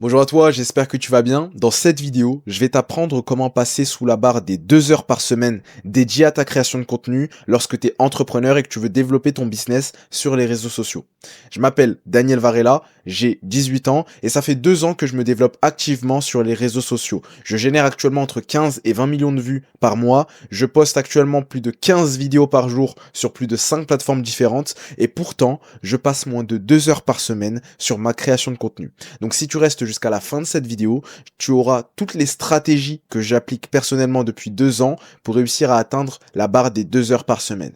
Bonjour à toi, j'espère que tu vas bien. Dans cette vidéo, je vais t'apprendre comment passer sous la barre des 2 heures par semaine dédiées à ta création de contenu lorsque tu es entrepreneur et que tu veux développer ton business sur les réseaux sociaux. Je m'appelle Daniel Varela, j'ai 18 ans et ça fait 2 ans que je me développe activement sur les réseaux sociaux. Je génère actuellement entre 15 et 20 millions de vues par mois. Je poste actuellement plus de 15 vidéos par jour sur plus de 5 plateformes différentes et pourtant, je passe moins de 2 heures par semaine sur ma création de contenu. Donc si tu restes jusqu'à la fin de cette vidéo, tu auras toutes les stratégies que j'applique personnellement depuis 2 ans pour réussir à atteindre la barre des 2 heures par semaine.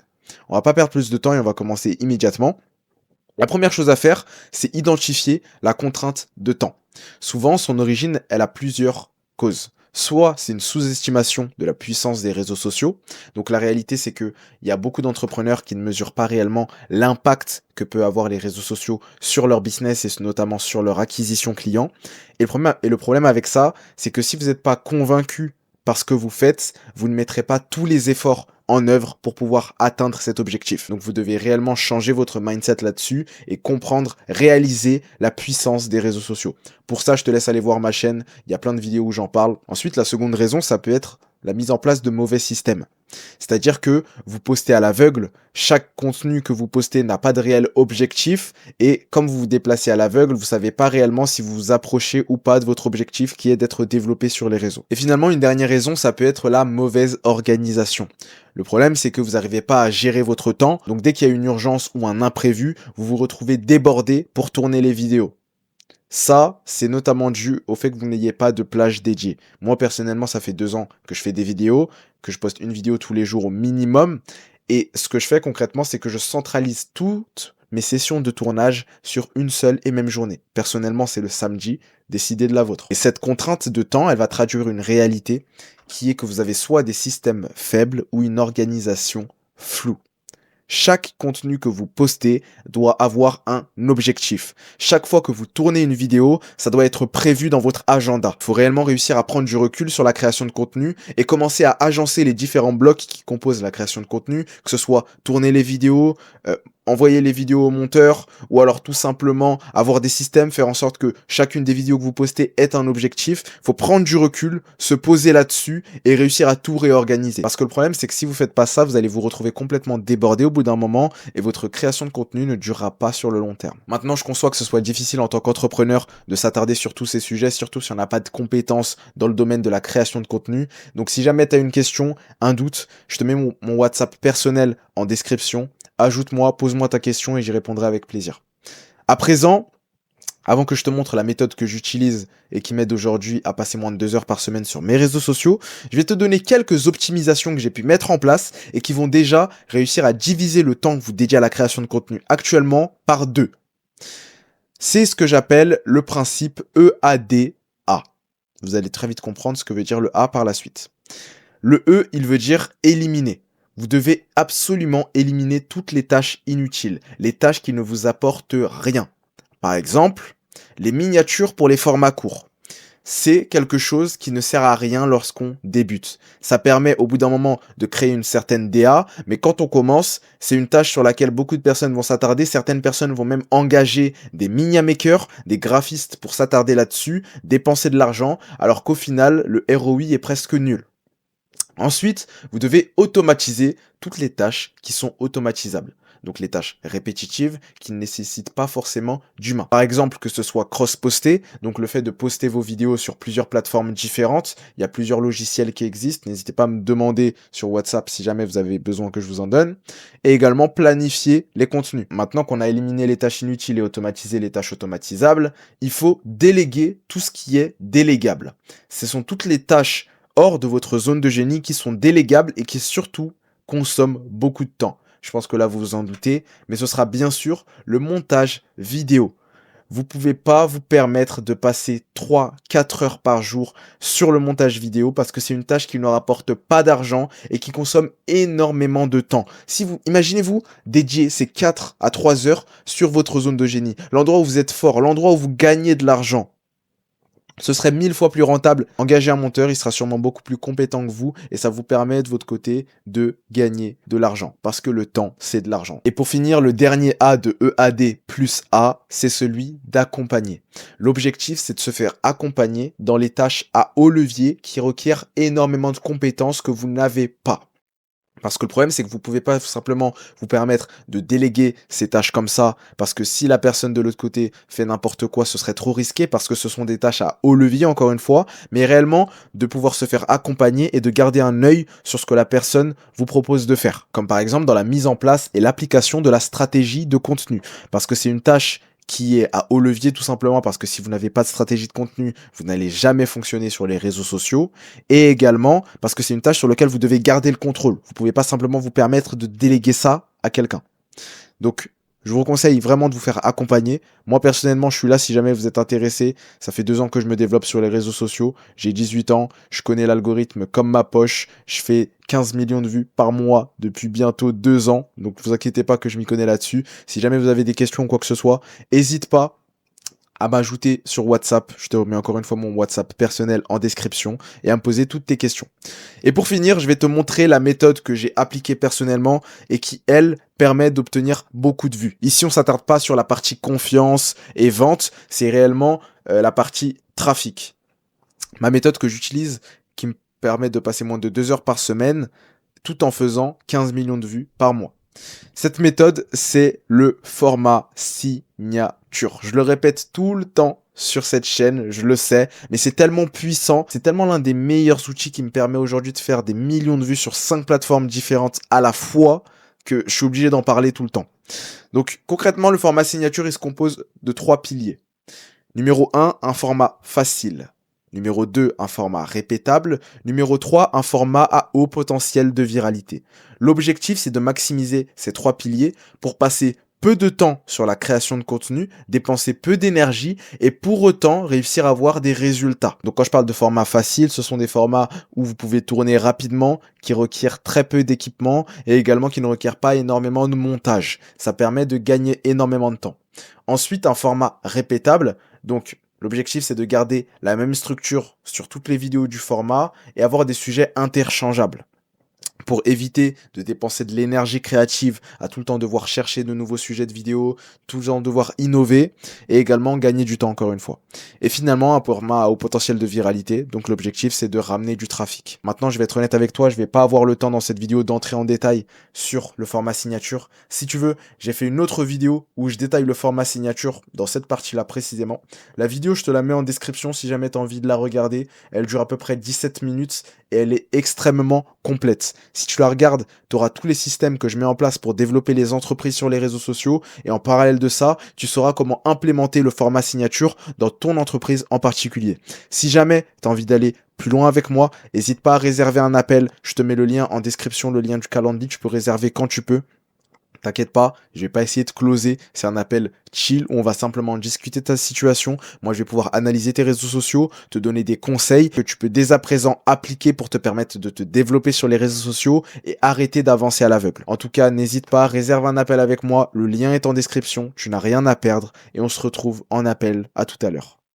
On va pas perdre plus de temps et on va commencer immédiatement. La première chose à faire, c'est identifier la contrainte de temps. Souvent, son origine, elle a plusieurs causes. Soit c'est une sous-estimation de la puissance des réseaux sociaux. Donc la réalité, c'est que il y a beaucoup d'entrepreneurs qui ne mesurent pas réellement l'impact que peut avoir les réseaux sociaux sur leur business et notamment sur leur acquisition client. Et le problème avec ça, c'est que si vous n'êtes pas convaincu par ce que vous faites, vous ne mettrez pas tous les efforts en œuvre pour pouvoir atteindre cet objectif. Donc vous devez réellement changer votre mindset là-dessus et comprendre, réaliser la puissance des réseaux sociaux. Pour ça, je te laisse aller voir ma chaîne, il y a plein de vidéos où j'en parle. Ensuite, la seconde raison, ça peut être la mise en place de mauvais systèmes. C'est-à-dire que vous postez à l'aveugle, chaque contenu que vous postez n'a pas de réel objectif et comme vous vous déplacez à l'aveugle, vous ne savez pas réellement si vous vous approchez ou pas de votre objectif qui est d'être développé sur les réseaux. Et finalement, une dernière raison, ça peut être la mauvaise organisation. Le problème, c'est que vous n'arrivez pas à gérer votre temps, donc dès qu'il y a une urgence ou un imprévu, vous vous retrouvez débordé pour tourner les vidéos. Ça, c'est notamment dû au fait que vous n'ayez pas de plage dédiée. Moi, personnellement, ça fait 2 ans que je fais des vidéos, que je poste une vidéo tous les jours au minimum. Et ce que je fais concrètement, c'est que je centralise toutes mes sessions de tournage sur une seule et même journée. Personnellement, c'est le samedi. Décidez de la vôtre. Et cette contrainte de temps, elle va traduire une réalité qui est que vous avez soit des systèmes faibles ou une organisation floue. Chaque contenu que vous postez doit avoir un objectif. Chaque fois que vous tournez une vidéo, ça doit être prévu dans votre agenda. Il faut réellement réussir à prendre du recul sur la création de contenu et commencer à agencer les différents blocs qui composent la création de contenu, que ce soit tourner les vidéos, envoyer les vidéos au monteur ou alors tout simplement avoir des systèmes, faire en sorte que chacune des vidéos que vous postez ait un objectif. Il faut prendre du recul, se poser là-dessus et réussir à tout réorganiser. Parce que le problème, c'est que si vous faites pas ça, vous allez vous retrouver complètement débordé au bout d'un moment et votre création de contenu ne durera pas sur le long terme. Maintenant, je conçois que ce soit difficile en tant qu'entrepreneur de s'attarder sur tous ces sujets, surtout si on n'a pas de compétences dans le domaine de la création de contenu. Donc si jamais tu as une question, un doute, je te mets mon WhatsApp personnel en description. Ajoute-moi, pose-moi ta question et j'y répondrai avec plaisir. À présent, avant que je te montre la méthode que j'utilise et qui m'aide aujourd'hui à passer moins de 2 heures par semaine sur mes réseaux sociaux, je vais te donner quelques optimisations que j'ai pu mettre en place et qui vont déjà réussir à diviser le temps que vous dédiez à la création de contenu actuellement par 2. C'est ce que j'appelle le principe EADA. Vous allez très vite comprendre ce que veut dire le A par la suite. Le E, il veut dire éliminer. Vous devez absolument éliminer toutes les tâches inutiles, les tâches qui ne vous apportent rien. Par exemple, les miniatures pour les formats courts. C'est quelque chose qui ne sert à rien lorsqu'on débute. Ça permet au bout d'un moment de créer une certaine DA, mais quand on commence, c'est une tâche sur laquelle beaucoup de personnes vont s'attarder. Certaines personnes vont même engager des mini makers, des graphistes pour s'attarder là-dessus, dépenser de l'argent, alors qu'au final, le ROI est presque nul. Ensuite, vous devez automatiser toutes les tâches qui sont automatisables. Donc les tâches répétitives qui ne nécessitent pas forcément d'humain. Par exemple, que ce soit cross-posté, donc le fait de poster vos vidéos sur plusieurs plateformes différentes. Il y a plusieurs logiciels qui existent. N'hésitez pas à me demander sur WhatsApp si jamais vous avez besoin que je vous en donne. Et également planifier les contenus. Maintenant qu'on a éliminé les tâches inutiles et automatisé les tâches automatisables, il faut déléguer tout ce qui est délégable. Ce sont toutes les tâches hors de votre zone de génie qui sont délégables et qui surtout consomment beaucoup de temps. Je pense que là vous vous en doutez, mais ce sera bien sûr le montage vidéo. Vous ne pouvez pas vous permettre de passer 3-4 heures par jour sur le montage vidéo parce que c'est une tâche qui ne rapporte pas d'argent et qui consomme énormément de temps. Imaginez-vous dédier ces 4 à 3 heures sur votre zone de génie, l'endroit où vous êtes fort, l'endroit où vous gagnez de l'argent. Ce serait 1000 fois plus rentable. Engagez un monteur, il sera sûrement beaucoup plus compétent que vous et ça vous permet de votre côté de gagner de l'argent parce que le temps, c'est de l'argent. Et pour finir, le dernier A de EAD plus A, c'est celui d'accompagner. L'objectif, c'est de se faire accompagner dans les tâches à haut levier qui requièrent énormément de compétences que vous n'avez pas. Parce que le problème, c'est que vous pouvez pas simplement vous permettre de déléguer ces tâches comme ça, parce que si la personne de l'autre côté fait n'importe quoi, ce serait trop risqué, parce que ce sont des tâches à haut levier, encore une fois, mais réellement de pouvoir se faire accompagner et de garder un œil sur ce que la personne vous propose de faire. Comme par exemple dans la mise en place et l'application de la stratégie de contenu. Parce que c'est une tâche qui est à haut levier tout simplement parce que si vous n'avez pas de stratégie de contenu, vous n'allez jamais fonctionner sur les réseaux sociaux et également parce que c'est une tâche sur laquelle vous devez garder le contrôle. Vous pouvez pas simplement vous permettre de déléguer ça à quelqu'un. Donc, je vous conseille vraiment de vous faire accompagner. Moi, personnellement, je suis là si jamais vous êtes intéressé. Ça fait 2 ans que je me développe sur les réseaux sociaux. J'ai 18 ans. Je connais l'algorithme comme ma poche. Je fais 15 millions de vues par mois depuis bientôt 2 ans. Donc, ne vous inquiétez pas que je m'y connais là-dessus. Si jamais vous avez des questions ou quoi que ce soit, n'hésite pas à m'ajouter sur WhatsApp. Je te remets encore une fois mon WhatsApp personnel en description et à me poser toutes tes questions. Et pour finir, je vais te montrer la méthode que j'ai appliquée personnellement et qui, elle, permet d'obtenir beaucoup de vues. Ici, on s'attarde pas sur la partie confiance et vente, c'est réellement la partie trafic. Ma méthode que j'utilise qui me permet de passer moins de 2 heures par semaine tout en faisant 15 millions de vues par mois. Cette méthode, c'est le format signature. Je le répète tout le temps sur cette chaîne, je le sais, mais c'est tellement puissant, c'est tellement l'un des meilleurs outils qui me permet aujourd'hui de faire des millions de vues sur 5 plateformes différentes à la fois que je suis obligé d'en parler tout le temps. Donc concrètement, le format signature, il se compose de 3 piliers. Numéro 1, un format facile. Numéro 2, un format répétable. Numéro 3, un format à haut potentiel de viralité. L'objectif, c'est de maximiser ces 3 piliers pour passer peu de temps sur la création de contenu, dépenser peu d'énergie et pour autant réussir à avoir des résultats. Donc quand je parle de format facile, ce sont des formats où vous pouvez tourner rapidement, qui requièrent très peu d'équipement et également qui ne requièrent pas énormément de montage. Ça permet de gagner énormément de temps. Ensuite, un format répétable. Donc l'objectif, c'est de garder la même structure sur toutes les vidéos du format et avoir des sujets interchangeables pour éviter de dépenser de l'énergie créative à tout le temps devoir chercher de nouveaux sujets de vidéo, tout le temps devoir innover et également gagner du temps encore une fois. Et finalement, un format au potentiel de viralité, donc l'objectif c'est de ramener du trafic. Maintenant, je vais être honnête avec toi, je vais pas avoir le temps dans cette vidéo d'entrer en détail sur le format signature. Si tu veux, j'ai fait une autre vidéo où je détaille le format signature dans cette partie-là précisément. La vidéo, je te la mets en description si jamais tu as envie de la regarder. Elle dure à peu près 17 minutes et elle est extrêmement complète. Si tu la regardes, tu auras tous les systèmes que je mets en place pour développer les entreprises sur les réseaux sociaux et en parallèle de ça, tu sauras comment implémenter le format signature dans ton entreprise en particulier. Si jamais tu as envie d'aller plus loin avec moi, n'hésite pas à réserver un appel. Je te mets le lien en description, le lien du calendrier. Tu peux réserver quand tu peux. T'inquiète pas, je vais pas essayer de closer, c'est un appel chill où on va simplement discuter de ta situation. Moi, je vais pouvoir analyser tes réseaux sociaux, te donner des conseils que tu peux dès à présent appliquer pour te permettre de te développer sur les réseaux sociaux et arrêter d'avancer à l'aveugle. En tout cas, n'hésite pas, réserve un appel avec moi, le lien est en description, tu n'as rien à perdre et on se retrouve en appel à tout à l'heure.